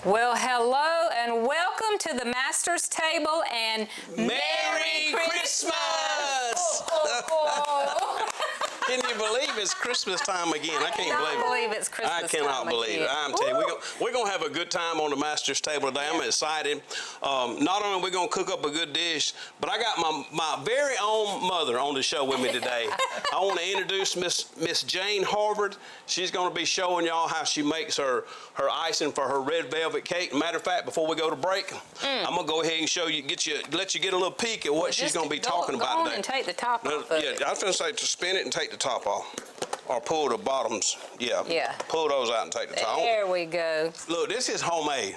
Well, hello and welcome to the Master's Table and Merry Christmas! Can you believe it's Christmas time again? I can't believe it. It's Christmas time. I cannot believe it. I'm telling you, we're going to have a good time on the Master's Table today. I'm excited. Not only are we going to cook up a good dish, but I got my very own mother on the show with me today. I want to introduce Miss Jane Harvard. She's going to be showing y'all how she makes her icing for her red velvet cake. Matter of fact, before we go to break, I'm going to go ahead and show you, let you get a little peek at what she's going to be talking about today. Go on and take the top off of it. I was going to say to spin it and take the top off. Or pull the bottoms. Yeah. Pull those out and take the top. There we go. Look, this is homemade.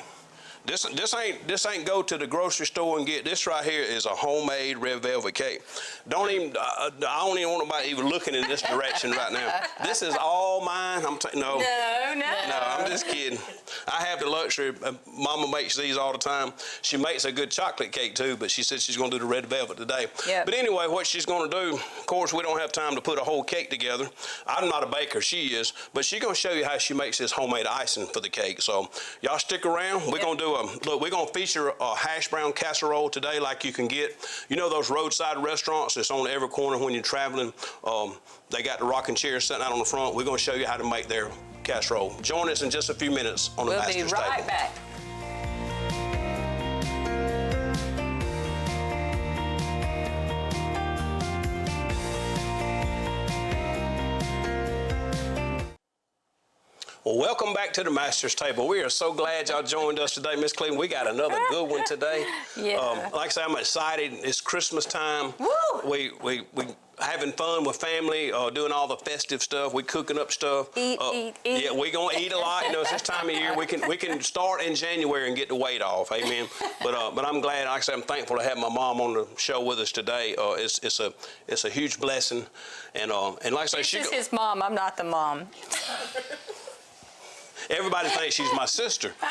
This ain't go to the grocery store and get this. Right here is a homemade red velvet cake. I don't even want nobody even looking in this direction right now. This is all mine. No, I'm just kidding. I have the luxury. Mama makes these all the time. She makes a good chocolate cake too, but she said she's going to do the red velvet today. Yep. But anyway, what she's going to do, of course, we don't have time to put a whole cake together. I'm not a baker, she is, but she's going to show you how she makes this homemade icing for the cake. So y'all stick around. We're going to do look, we're going to feature a hash brown casserole today, like you can get. You know those roadside restaurants that's on every corner when you're traveling? They got the rocking chairs sitting out on the front. We're going to show you how to make their casserole. Join us in just a few minutes on the Master's Table. We'll be right back. Well, welcome back to the Master's Table. We are so glad y'all joined us today, Miss Cleveland. We got another good one today. Yeah. Like I say, I'm excited. It's Christmas time. Woo! We having fun with family, doing all the festive stuff. We cooking up stuff. Eat. Yeah, we gonna eat a lot. You know, it's this time of year. We can start in January and get the weight off. Amen. But I'm glad. Like I said, I'm thankful to have my mom on the show with us today. It's a huge blessing. And like I say, This is his mom. I'm not the mom. Everybody thinks she's my sister. But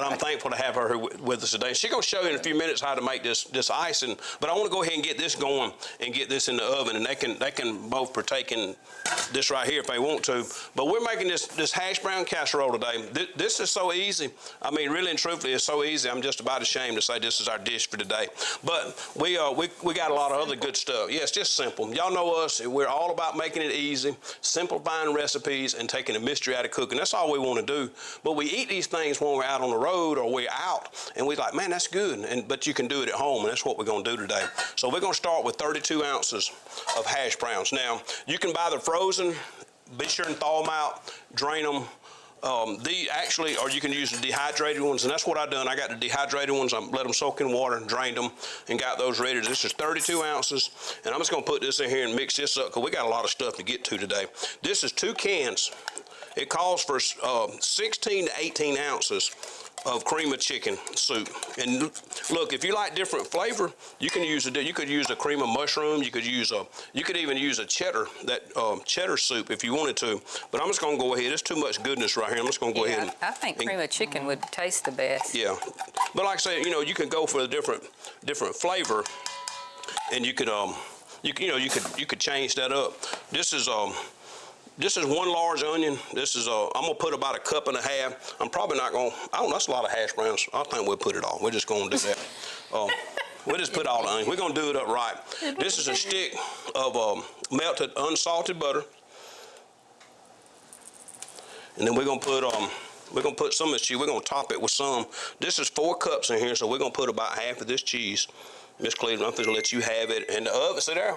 I'm thankful to have her here with us today. She's going to show you in a few minutes how to make this icing. But I want to go ahead and get this going and get this in the oven. And they can both partake in this right here if they want to. But we're making this hash brown casserole today. This is so easy. I mean, really and truthfully, it's so easy. I'm just about ashamed to say this is our dish for today. But we got a lot of other good stuff. Yeah, it's just simple. Y'all know us. We're all about making it easy, simplifying recipes, and taking the mystery out of cooking. That's all we want to do. But we eat these things when we're out on the road or we're out, and we're like, man, that's good. But you can do it at home, and that's what we're going to do today. So we're going to start with 32 ounces of hash browns. Now, you can buy the frozen. Be sure and thaw them out, drain them. Or you can use the dehydrated ones, and that's what I've done. I got the dehydrated ones. I let them soak in water, drained them, and got those ready. This is 32 ounces, and I'm just going to put this in here and mix this up because we got a lot of stuff to get to today. This is 2 cans. It calls for 16 to 18 ounces of cream of chicken soup. And look, if you like different flavor, you could use a cream of mushroom. You could even use a cheddar soup if you wanted to. But I'm just going to go ahead. There's too much goodness right here. I'm just going to go ahead. I think cream of chicken would taste the best. Yeah, but like I say, you can go for a different flavor, and you could change that up. This is 1 large onion. This is I'm gonna put about 1.5 cups. I'm probably not gonna. That's a lot of hash browns. I think we'll put it all. We're just gonna do that. We'll just put all the onion. We're gonna do it up right. This is a stick of melted unsalted butter, and then we're gonna put some of this cheese. We're gonna top it with some. This is 4 cups in here, so we're gonna put about half of this cheese. Miss Cleveland, I'm gonna let you have it in the oven. See there?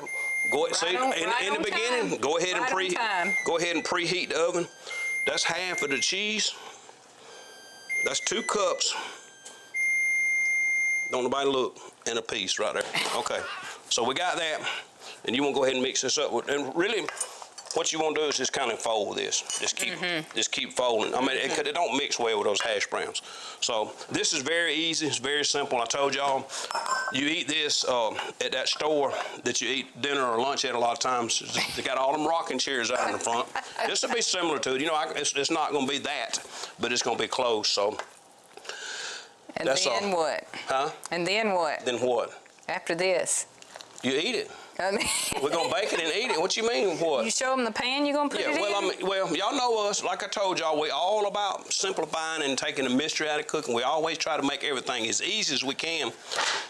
Go ahead, in the beginning. Go ahead and preheat the oven. That's half of the cheese. That's 2 cups. Don't nobody look, and a piece right there. Okay, so we got that, and you want to go ahead and mix this up. And really, what you want to do is just kind of fold this. Just keep folding. I mean, it don't mix well with those hash browns. So this is very easy. It's very simple. I told y'all, you eat this at that store that you eat dinner or lunch at a lot of times. They got all them rocking chairs out in the front. This will be similar to it. It's not going to be that, but it's going to be close. So. And then what? Huh? And then what? Then what? After this. You eat it. We're gonna bake it and eat it. What you mean? What? You show them the pan you're gonna put it in? Well, y'all know us. Like I told y'all, we all about simplifying and taking the mystery out of cooking. We always try to make everything as easy as we can.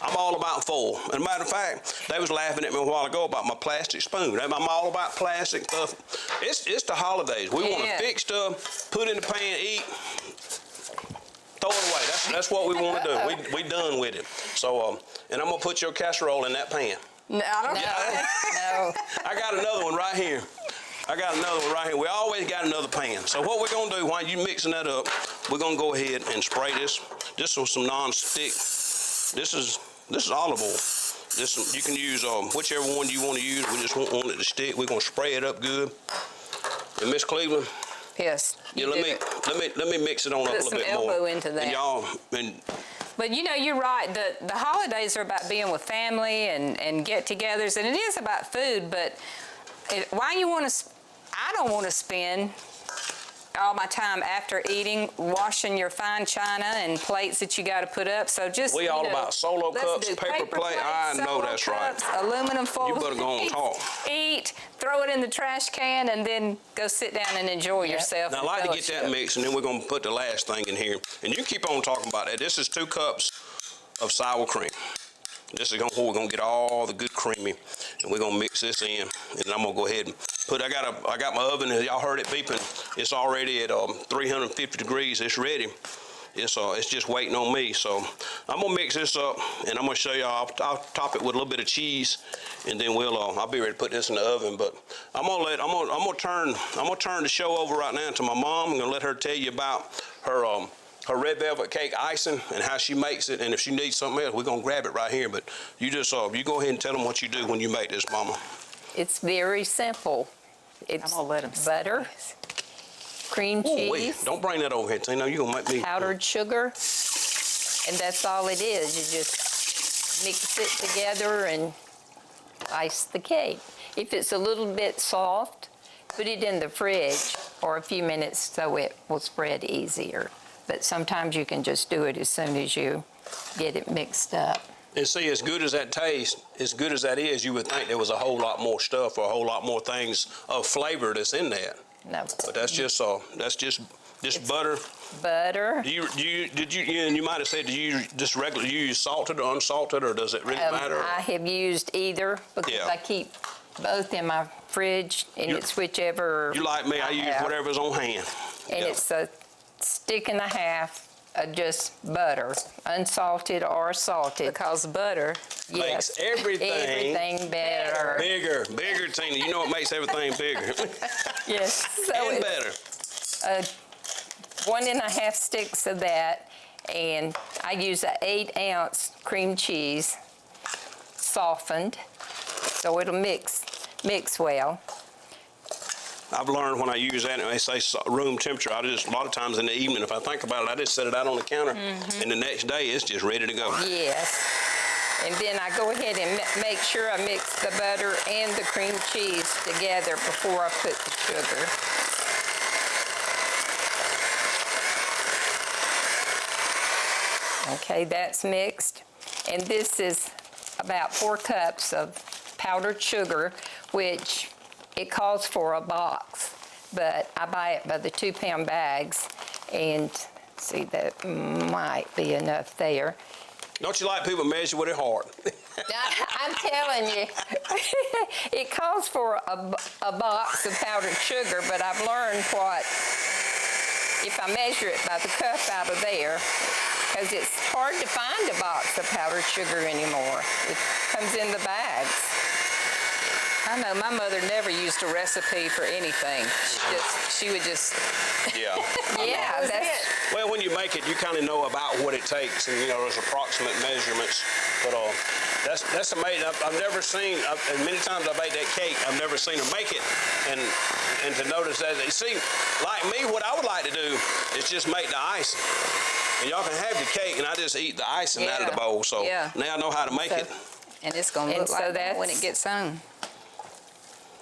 I'm all about foil. As a matter of fact, they was laughing at me a while ago about my plastic spoon. I'm all about plastic stuff. It's the holidays. We want to fix stuff, put in the pan, eat, throw it away. That's what we want to do. We done with it. So, and I'm gonna put your casserole in that pan. No, I don't know. I got another one right here. We always got another pan. So what we're gonna do while you mixing that up, we're gonna go ahead and spray this. This is some non-stick. This is olive oil. This you can use whichever one you want to use. We just want it to stick. We're gonna spray it up good. And Miss Cleveland. Yes. Yeah, let me mix it on up a little bit more. Put some elbow into that. And y'all But you know, you're right. The holidays are about being with family and get-togethers, and it is about food. But why you want to? I don't want to spend all my time after eating washing your fine china and plates that you got to put up. So just we all about solo cups, paper plate. I know that's cups, right. Aluminum foil. You better go on top. Eat, throw it in the trash can, and then go sit down and enjoy yourself. Now, I like to get that mixed, and then we're going to put the last thing in here. And you keep on talking about that. This is 2 cups of sour cream. This is where we're going to get all the good creamy, and we're going to mix this in. And I'm going to go ahead and put, I got my oven, and y'all heard it beeping. It's already at 350 degrees. It's ready. It's just waiting on me. So I'm gonna mix this up, and I'm gonna show y'all. I'll top it with a little bit of cheese, and then I'll be ready to put this in the oven. But I'm gonna turn the show over right now to my mom. I'm gonna let her tell you about her red velvet cake icing and how she makes it. And if she needs something else, we're gonna grab it right here. But you just you go ahead and tell them what you do when you make this, Mama. It's very simple. It's I'm gonna let 'em butter, cream cheese. Wait, don't bring that over here, Tina. You're gonna make me. Powdered sugar, and that's all it is. You just mix it together and ice the cake. If it's a little bit soft, put it in the fridge for a few minutes so it will spread easier. But sometimes you can just do it as soon as you get it mixed up. And see, as good as that tastes, as good as that is, you would think there was a whole lot more stuff or a whole lot more things of flavor that's in that. No. But that's just butter. Butter. And you might have said, do you just regular? Do you use salted or unsalted, or does it really matter? I have used either because I keep both in my fridge, and it's whichever. You like me? I use whatever's on hand. And it's a stick and a half of just butter, unsalted or salted. Because butter makes everything better. Bigger, Tina. You know what makes everything bigger. Yes. So and it's better. 1.5 sticks of that, and I use an 8-ounce cream cheese, softened, so it'll mix well. I've learned when I use that, and they say room temperature, a lot of times in the evening, if I think about it, I just set it out on the counter, and the next day it's just ready to go. Yes. And then I go ahead and make sure I mix the butter and the cream cheese together before I put the sugar. Okay, that's mixed. And this is about 4 cups of powdered sugar, which it calls for a box, but I buy it by the 2-pound bags, and see, that might be enough there. Don't you like people measure with their heart? I'm telling you, it calls for a box of powdered sugar, but I've learned if I measure it by the cup out of there, because it's hard to find a box of powdered sugar anymore. It comes in the bags. I know my mother never used a recipe for anything. She would just. Yeah. Yeah, that's. Well, when you make it, you kind of know about what it takes, and there's approximate measurements. But that's amazing. I've never seen, and many times I've ate that cake, I've never seen her make it, and to notice that. See, like me, what I would like to do is just make the icing, and y'all can have the cake, and I just eat the icing out of the bowl. So now I know how to make it. And it's gonna look like that when it gets on.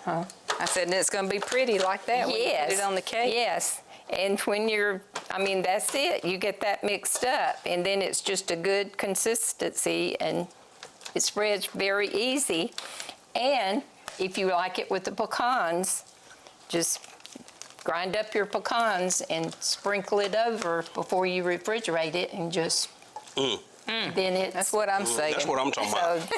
Huh? I said, and it's gonna be pretty like that when you put it on the cake. Yes. And when that's it. You get that mixed up, and then it's just a good consistency, and it spreads very easy. And if you like it with the pecans, just grind up your pecans and sprinkle it over before you refrigerate it, and just then it's. That's what I'm saying. That's what I'm talking about. So,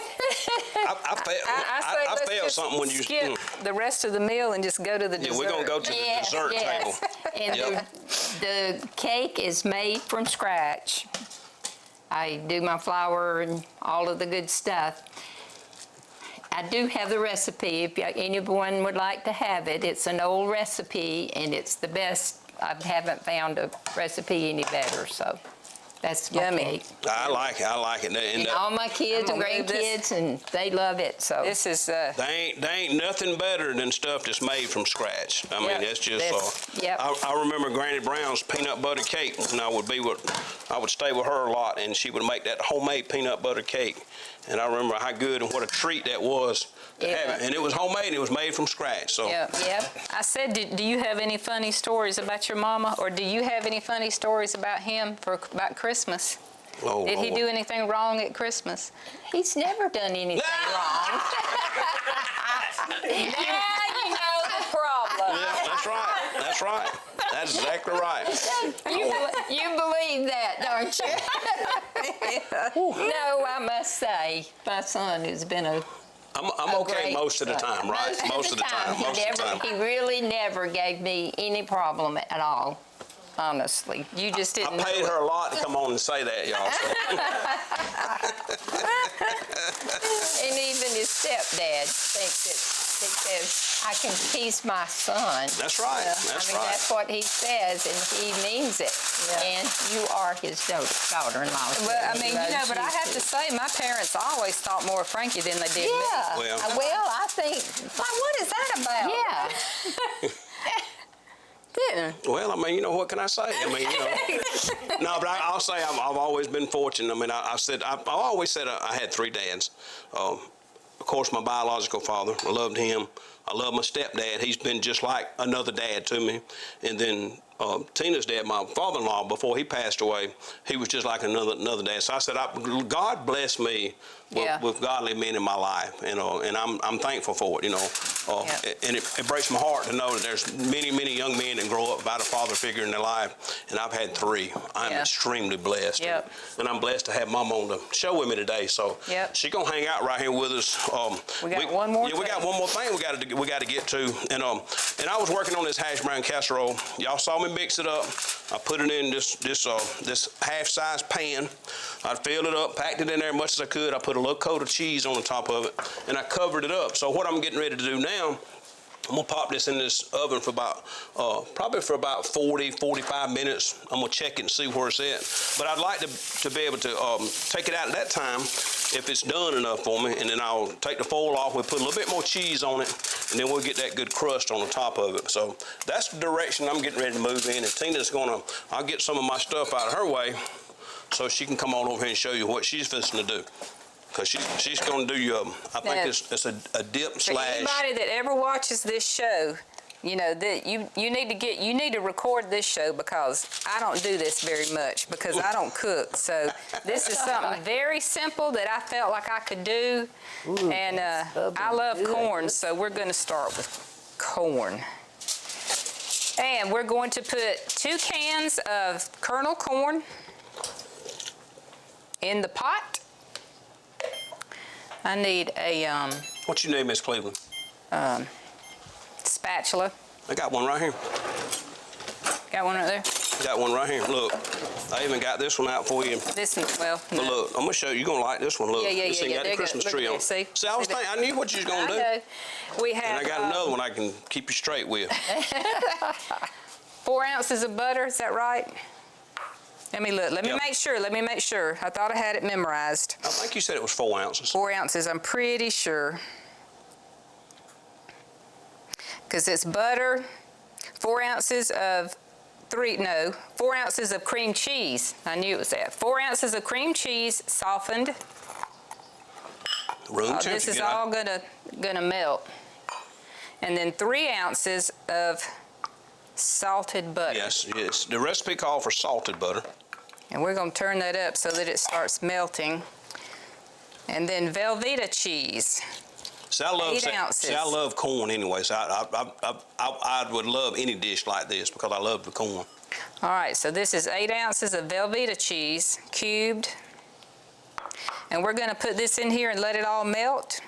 I felt something when you skip the rest of the meal and just go to the dessert. Yeah, we're gonna go to the dessert table. And Yep. the cake is made from scratch. I do my flour and all of the good stuff. I do have the recipe if anyone would like to have it. It's an old recipe, and it's the best. I haven't found a recipe any better, so that's my Yummy. cake. I like it. And all my kids and I'm gonna move this. grandkids, and they love it, so. This is, They ain't nothing better than stuff that's made from scratch. I mean, Yep. that's just. Yep. I remember Granny Brown's peanut butter cake, and I would stay with her a lot, and she would make that homemade peanut butter cake. And I remember how good and what a treat that was to have it. And it was homemade, and it was made from scratch. So. Yep. I said, do you have any funny stories about your mama, or do you have any funny stories about him about Christmas? Oh, Did he Lord. do anything wrong at Christmas? He's never done anything wrong. Now you know the problem. Yeah, that's right. That's right. That's exactly right. You believe that, don't you? No, I must say, my son has been a I'm okay great most of the son. time, right? Most of the time. He really never gave me any problem at all, honestly. You just didn't I paid know her a lot to come on and say that, y'all. So. And even his stepdad thinks he says, I can tease my son. That's right. That's right. That's what he says, and he means it. Yeah. And you are his daughter-in-law. Well, I mean, but I have to say, my parents always thought more of Frankie than they did me. Yeah. Well, I think, What is that about? yeah. Didn't. Well, I mean, you know, what can I say? I mean, you know. No, but I'll say I've always been fortunate. I mean, I always said I had three dads. Of course, my biological father, I loved him. I love my stepdad. He's been just like another dad to me. And then Tina's dad, my father-in-law, before he passed away, he was just like another dad. So I said, God bless me with godly men in my life, you know, and I'm thankful for it, you know. And it breaks my heart to know that there's many young men that grow up without a father figure in their life, and I've had three. I'm extremely blessed. Yep. And I'm blessed to have Mom on the show with me today. So she's gonna hang out right here with us. We got one more thing. We got one more thing we got to get to. And I was working on this Hashbrown casserole. Y'all saw me mix it up. I put it in this half-size pan. I filled it up, packed it in there as much as I could. I put a little coat of cheese on the top of it, and I covered it up. So what I'm getting ready to do now, I'm gonna pop this in this oven for about, probably for about 40-45 minutes. I'm gonna check it and see where it's at. But I'd like to be able to take it out at that time if it's done enough for me, and then I'll take the foil off. We'll put a little bit more cheese on it, and then we'll get that good crust on the top of it. So that's the direction I'm getting ready to move in. And Tina's I'll get some of my stuff out of her way so she can come on over here and show you what she's fixing to do. Because she's going to do you, I think it's a dip slash. For anybody that ever watches this show, you know that you need to record this show, because I don't do this very much because I don't cook. So this is something very simple that I felt like I could do. And I love corn, so we're going to start with corn. And we're going to put 2 cans of kernel corn in the pot. I need a What's your name, Miss Cleveland? spatula. I got one right here. Got one right there? Got one right here. Look, I even got this one out for you. This one, well, But look, I'm gonna show you. You're gonna like this one. Look, this thing got there the Christmas you go. tree Look on. at there, see? I was thinking, I knew what you was gonna do. know. We have. And I got another one I can keep you straight with. 4 ounces of butter. Is that right? Let me look. Let me make sure. Let me make sure. I thought I had it memorized. I think you said it was 4 ounces. 4 ounces. I'm pretty sure. Because it's butter. 4 ounces of 4 ounces of cream cheese. I knew it was that. 4 ounces of cream cheese, softened. Room temperature. This is all gonna melt. And then 3 ounces of salted butter. Yes. The recipe called for salted butter. And we're gonna turn that up so that it starts melting. And then Velveeta cheese. See, I love 8 ounces. See, I love corn anyway. So I would love any dish like this because I love the corn. All right, so this is 8 ounces of Velveeta cheese, cubed. And we're gonna put this in here and let it all melt.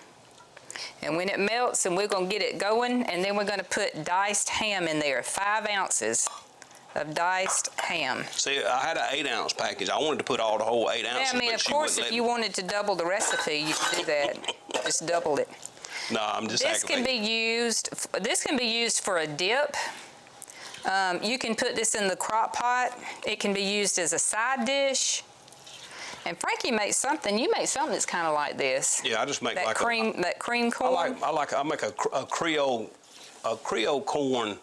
And when it melts, and we're gonna get it going, and then we're gonna put diced ham in there, 5 ounces of diced ham. See, I had an 8 ounce package. I wanted to put all the whole 8 ounces. Yeah, I mean, but of she course, wouldn't if let you me. wanted to double the recipe, you could do that. Just double it. No, I'm just This can aggravating. be used for a dip. You can put this in the crock pot. It can be used as a side dish. And Frankie makes something. You make something that's kind of like this. Yeah, I just make That like cream corn. I make a Creole corn,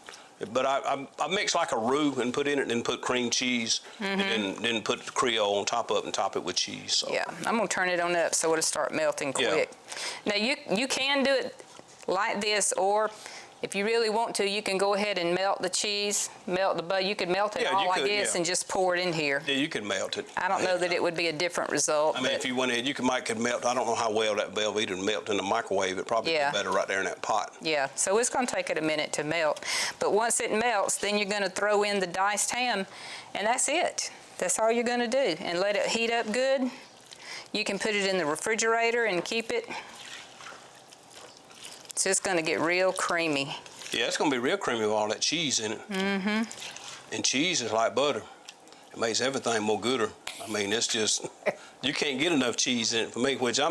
but I mix like a roux and put in it, and put cream cheese, and then put the Creole on top of it and top it with cheese. So. Yeah, I'm gonna turn it on up so it'll start melting quick. Now you can do it like this, or if you really want to, you can go ahead and melt the cheese, melt the butter. You could melt it Yeah, all you like could, this yeah. and just pour it in here. Yeah, you can melt it. I don't know that it would be a different result. I mean, but if you went in, you could make it melt. I don't know how well that Velveeta would melt in the microwave. It probably Yeah. be better right there in that pot. yeah, so it's gonna take it a minute to melt. But once it melts, then you're gonna throw in the diced ham, and that's it. That's all you're gonna do, and let it heat up good. You can put it in the refrigerator and keep it. It's just gonna get real creamy. Yeah, it's gonna be real creamy with all that cheese in it. Mm-hmm. And cheese is like butter. It makes everything more gooder. I mean, it's just, you can't get enough cheese in it for me, which I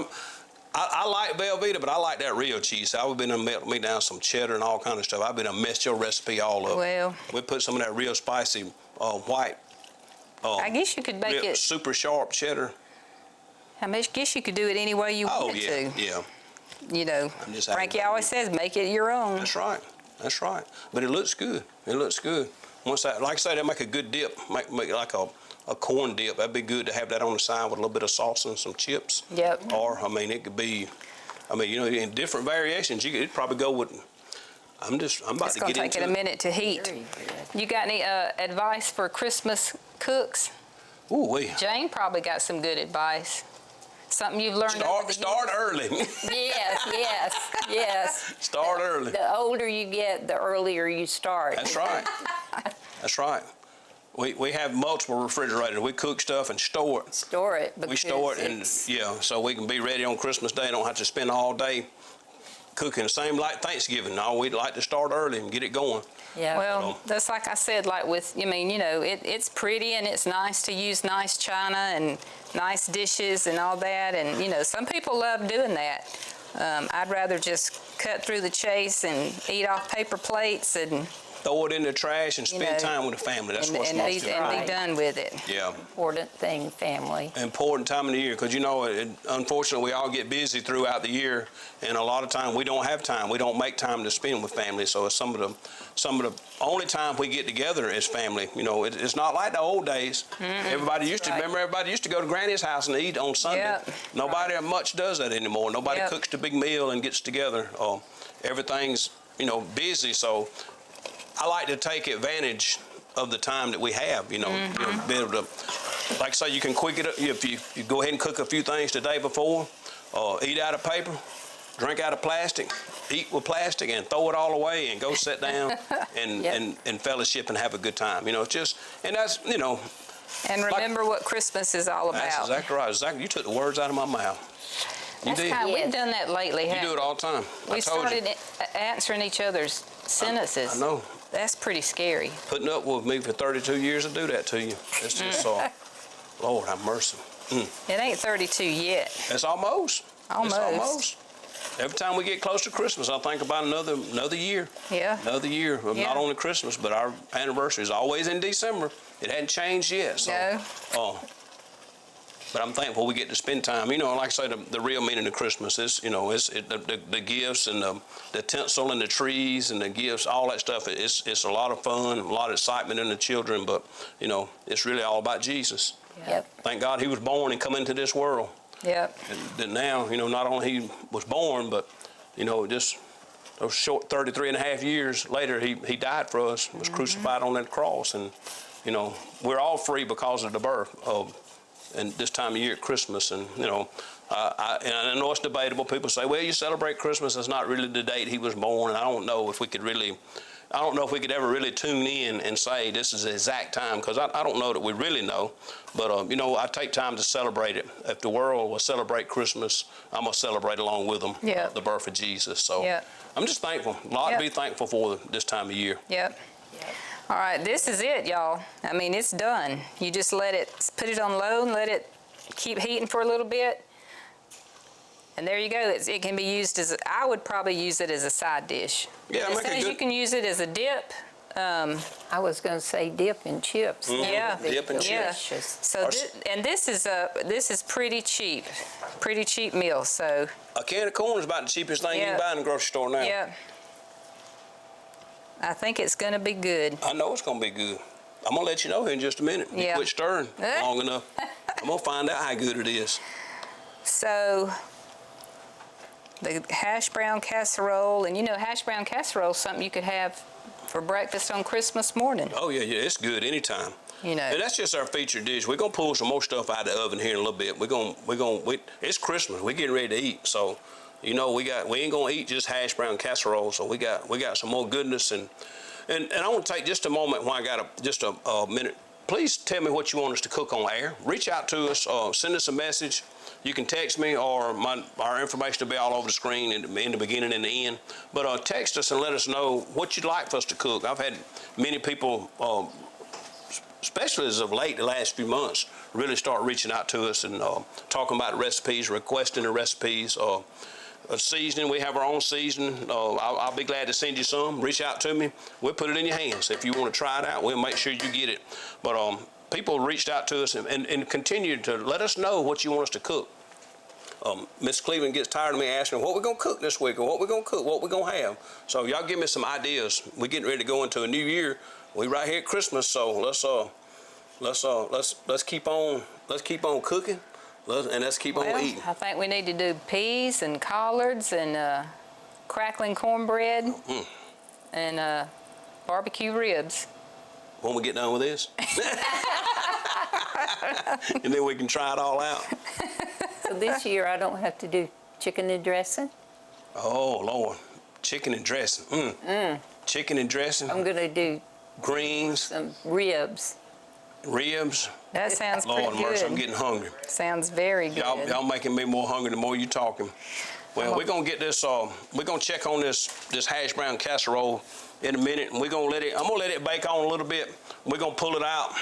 like Velveeta, but I like that real cheese. So I would be able to melt me down some cheddar and all kind of stuff. I've been to mess your recipe all up. Well. We put some of that real spicy white, I guess you could make real it, super sharp cheddar. I guess you could do it any way you Oh, wanted yeah, to. yeah. You know, I'm just Frankie aggravated. always says, make it your own. That's right. That's right. But it looks good. It looks good. Once that, like I say, they make a good dip. Make like a corn dip. That'd be good to have that on the side with a little bit of sauce and some chips. Yep. Or, I mean, it could be, you know, in different variations, it'd probably go with, I'm about It's to gonna get take into it a minute to heat. Very good. You got any advice for Christmas cooks? Ooh, wee. Jane probably got some good advice. Something you've learned over the Start early. Yes. Start early. The older you get, the earlier you start. That's right. That's right. We have multiple refrigerators. We cook stuff and store it. Store it. We because store it and, it's- yeah, so we can be ready on Christmas Day. Don't have to spend all day cooking. Same like Thanksgiving. No, we'd like to start early and get it going. Yeah. Well, that's like I said, like with, you know, it's pretty and it's nice to use nice china and nice dishes and all that. And, you know, some people love doing that. I'd rather just cut through the chase and eat off paper plates and Throw it in the trash and spend know, time with the family. That's what's most and important. be done with it. Yeah. Important thing, family. Important time of the year because, you know, unfortunately, we all get busy throughout the year, and a lot of time we don't have time. We don't make time to spend with family. So it's some of the only time we get together as family. You know, it's not like the old days. Everybody used to remember. Everybody used to go to Granny's house and eat on Sunday. Yep. Nobody much does that anymore. Nobody Yep. cooks the big meal and gets together. Everything's, you know, busy. So I like to take advantage of the time that we have, you know, be able to, like I say, you can quick it up. If you go ahead and cook a few things the day before, eat out of paper, drink out of plastic, eat with plastic, and throw it all away and go sit down and, Yep. and fellowship and have a good time. You know, it's just, and that's, you know. And remember what Christmas is all about. That's exactly right. Exactly. You took the words out of my mouth. You That's did. kind of, Yes. we've done that lately, You haven't do it all the time. I we told started you. answering each other's sentences. I know. That's pretty scary. Putting up with me for 32 years to do that to you. It's just, Lord have mercy. It ain't 32 yet. It's almost. Almost. It's almost. Every time we get close to Christmas, I think about another year. Yeah. Another year of Yeah. not only Christmas, but our anniversary is always in December. It hadn't changed yet. So, No. but I'm thankful we get to spend time. You know, like I say, the real meaning of Christmas is, you know, the gifts and the tinsel and the trees and the gifts, all that stuff. It's a lot of fun, a lot of excitement in the children, but, you know, it's really all about Jesus. Yep. Thank God he was born and come into this world. Yep. And then now, you know, not only he was born, but, you know, just those short 33 and a half years later, he died for us, was crucified on that cross. And, you know, we're all free because of the birth of and this time of year at Christmas, and you know, and I know it's debatable. People say, well, you celebrate Christmas. It's not really the date he was born. And I don't know if we could ever really tune in and say this is the exact time, because I don't know that we really know. But, you know, I take time to celebrate it. If the world will celebrate Christmas, I'm going to celebrate along with them the birth of Jesus. So I'm just thankful. A lot to be thankful for this time of year. Yep. All right, this is it, y'all. I mean, it's done. You just put it on low and let it keep heating for a little bit. And there you go. It can be used I would probably use it as a side dish. Yeah, you can use it as a dip. I was going to say dip and chips. Yeah, dip and chips. So this is pretty cheap meal. So a can of corn is about the cheapest thing you can buy in the grocery store now. Yeah. I think it's going to be good. I know it's going to be good. I'm going to let you know here in just a minute. You quit stirring long enough. I'm going to find out how good it is. So the hash brown casserole, and you know, hash brown casserole is something you could have for breakfast on Christmas morning. Oh yeah, it's good anytime. You know, and that's just our featured dish. We're gonna pull some more stuff out of the oven here in a little bit. It's Christmas. We're getting ready to eat, so you know we ain't gonna eat just hash brown casserole. So we got some more goodness, and I want to take just a moment when I got just a minute. Please tell me what you want us to cook on air. Reach out to us, send us a message. You can text me, or our information will be all over the screen in the beginning and the end. But text us and let us know what you'd like for us to cook. I've had many people, especially as of late, the last few months, really start reaching out to us and talking about recipes, requesting the recipes. Seasoning, we have our own seasoning. I'll be glad to send you some. Reach out to me. We'll put it in your hands. If you want to try it out, we'll make sure you get it. But people reached out to us and continue to let us know what you want us to cook. Miss Cleveland gets tired of me asking what we're going to cook this week, or what we're going to cook, what we're going to have. So y'all give me some ideas. We're getting ready to go into a new year. We right here at Christmas, so let's keep on cooking. Let's keep on eating. I think we need to do peas and collards and crackling cornbread and barbecue ribs. When we get done with this. And then we can try it all out. So this year I don't have to do chicken and dressing? Oh, Lord. Chicken and dressing. Chicken and dressing. I'm going to do greens. Some ribs. Ribs. That sounds pretty good. Lord mercy, I'm getting hungry. Sounds very good. Y'all making me more hungry the more you talking. Well, we're gonna get this. We're gonna check on this hash brown casserole in a minute, and I'm gonna let it bake on a little bit. We're gonna pull it out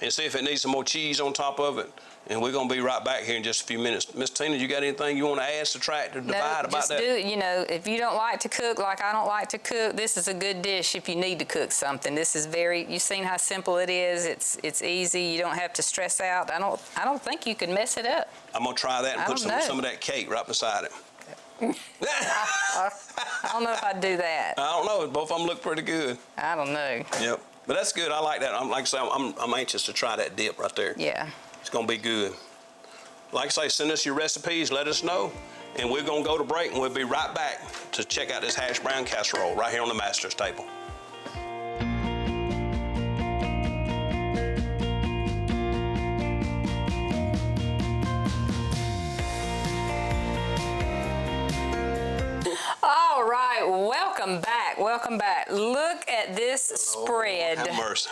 and see if it needs some more cheese on top of it. And we're going to be right back here in just a few minutes. Miss Tina, you got anything you want to add, subtract, or divide about that? No, if you don't like to cook like I don't like to cook, this is a good dish if you need to cook something. This is you've seen how simple it is. It's easy. You don't have to stress out. I don't think you can mess it up. I'm going to try that and put some of that cake right beside it. I don't know if I'd do that. I don't know. Both of them look pretty good. I don't know. Yep. But that's good. I like that. Like I say, I'm anxious to try that dip right there. Yeah. It's going to be good. Like I say, send us your recipes, let us know, and we're going to go to break, and we'll be right back to check out this hash brown casserole right here on the master's table. All right, welcome back. Look at this spread. Have mercy.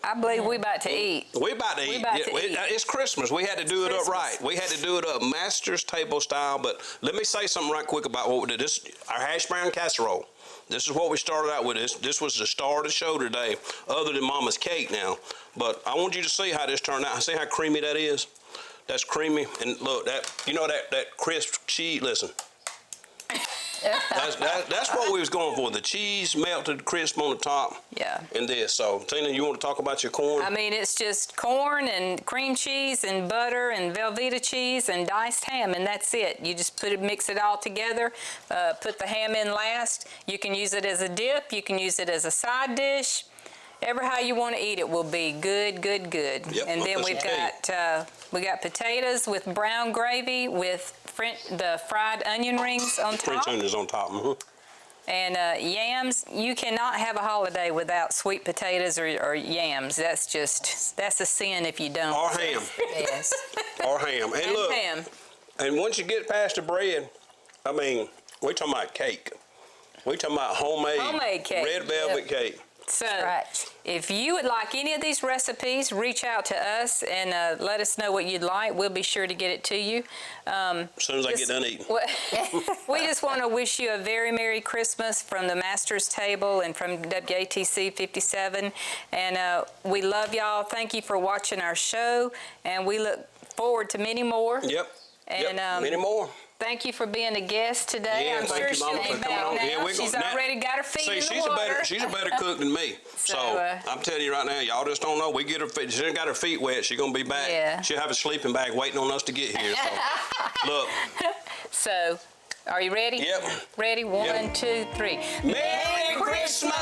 I believe we about to eat. We about to eat. It's Christmas. We had to do it up right. We had to do it up master's table style. But let me say something right quick about what we did. This our hash brown casserole. This is what we started out with. This was the star of the show today, other than Mama's cake now. But I want you to see how this turned out. See how creamy that is? That's creamy. And look, that crisp cheese. Listen. That's what we was going for. The cheese melted crisp on the top. Yeah. And this. So, Tina, you want to talk about your corn? I mean, it's just corn and cream cheese and butter and Velveeta cheese and diced ham, and that's it. You just mix it all together, put the ham in last. You can use it as a dip. You can use it as a side dish. Ever how you want to eat it will be good. Yep, and then we got potatoes with brown gravy with the fried onion rings on top. French onions on top. And yams, you cannot have a holiday without sweet potatoes or yams. That's a sin if you don't. Or ham. Yes. Or ham. And look, ham. and once you get past the bread, I mean, we're talking about cake. We're talking about homemade cake. red velvet cake. So, Right. if you would like any of these recipes, reach out to us and let us know what you'd like. We'll be sure to get it to you. As soon as I get done eating. We just want to wish you a very Merry Christmas from the Master's Table and from WATC 57. And we love y'all. Thank you for watching our show, and we look forward to many more. Yep. And many more. thank you for being a guest today. Yeah, I'm thank sure you, Mama, she'll for be coming back on. now. Yeah, we're She's gonna- already got her feet in the water. She's a better cook than me. So, I'm telling you right now, y'all just don't know. We get her feet. She got her feet wet. She's gonna be back. Yeah. She'll have a sleeping bag waiting on us to get here. So, look. So, are you ready? Yep. Ready? 1, 2, 3. Merry Christmas!